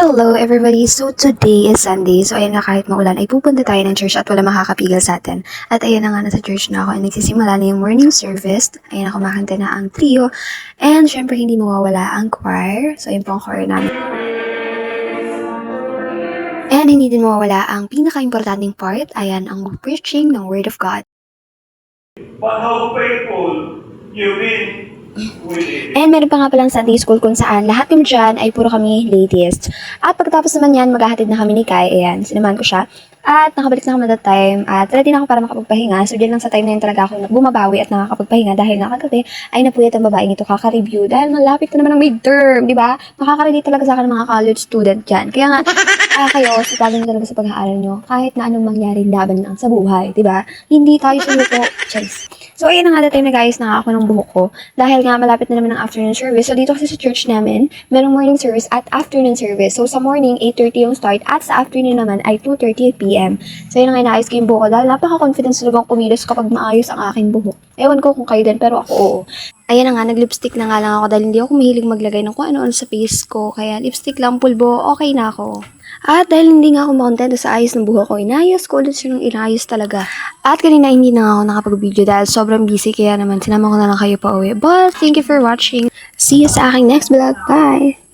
Hello everybody! So today is Sunday. So ayan nga, kahit maulan ay pupunta tayo ng church at wala makakapigil sa atin. At ayan na nga, nasa church na ako ay nagsisimula na yung morning service. Ayan na, kumakanta na ang trio. And syempre hindi mawawala ang choir. So ayan po ang choir namin. And hindi din mawawala ang pinaka-importanting part. Ayan ang preaching ng Word of God. But how faithful you've been with it. And meron pa nga palang Sunday school kung saan lahat kami dyan ay puro kami ladies. At pagkatapos naman yan, maghahatid na kami ni Kai. Ayan, sinamahan ko siya. At nakabalik na kami that time. At ready na ako para makapagpahinga. So dyan lang sa time na yun talaga ako bumabawi at nakakapagpahinga dahil nakagabi ay napuyat ang babaeng ito kaka-review. Dahil malapit na naman ang midterm, di ba? Nakaka-relate talaga sa akin ng mga college student dyan. Kaya nga, kayo, sipagin nyo talaga sa pag-aaral nyo. Kahit na anong mangyari laban lang sa buhay, di ba? Hindi tayo sumuko. Charis. So, ayun na nga, that time na guys, na ako ng buhok ko. Dahil nga, malapit na naman ang afternoon service. So, dito kasi sa church namin, merong morning service at afternoon service. So, sa morning, 8:30 yung start. At sa afternoon naman, ay 2:30 p.m. So, yun ang inaayos ko yung buhok ko. Dahil napaka-confidence talagang kumilos kapag maayos ang aking buhok. Ewan ko kung kayo din, pero ako, oo. Ayan na nga, nag-lipstick na nga lang ako dahil hindi ako mahilig maglagay ng kung ano-ano sa face ko. Kaya, lipstick lang, pulbo, okay na ako. At dahil hindi nga ako makontento sa ayos ng buhok ko, inayos ko ulit siya ng inayos talaga. At kanina hindi na ako nakapag-video dahil sobrang busy, kaya naman sinama ko na lang kayo pa uwi. But thank you for watching. See you sa aking next vlog. Bye!